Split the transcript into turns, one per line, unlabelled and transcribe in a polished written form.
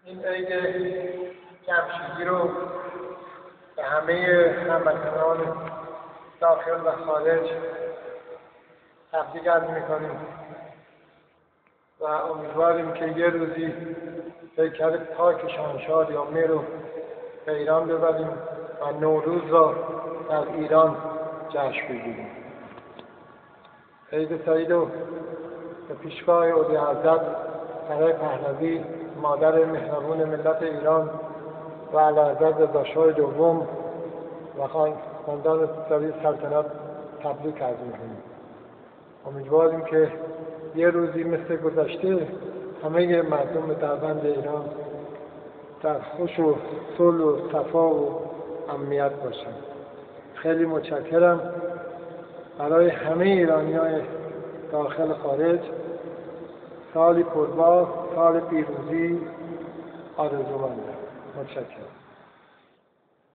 این عید جمشیدی رو به همه هموطنان داخل و خارج تبریک عرض می‌کنیم و امیدواریم که یه روزی پیکر پاک شاهنشاه یامنه رو به ایران ببریم و نوروز را در ایران جشن بگیریم. عید سعید رو به پیشگاه اولیاءحضرت سرای پهلوی مادر مهربون ملت ایران و اعلیحضرت رضاشاه دوم و خاندان ساری سلطنت تبریک عرض می‌کنیم. امیدواریم که یه روزی مثل گذشته همه مردم دربند ایران در خوش و صلح و صفا و امنیت باشند. خیلی متشکرم. برای همه ایرانیان داخل خارج سالی پربار، سال پیروزی آرزومندم. متشکرم.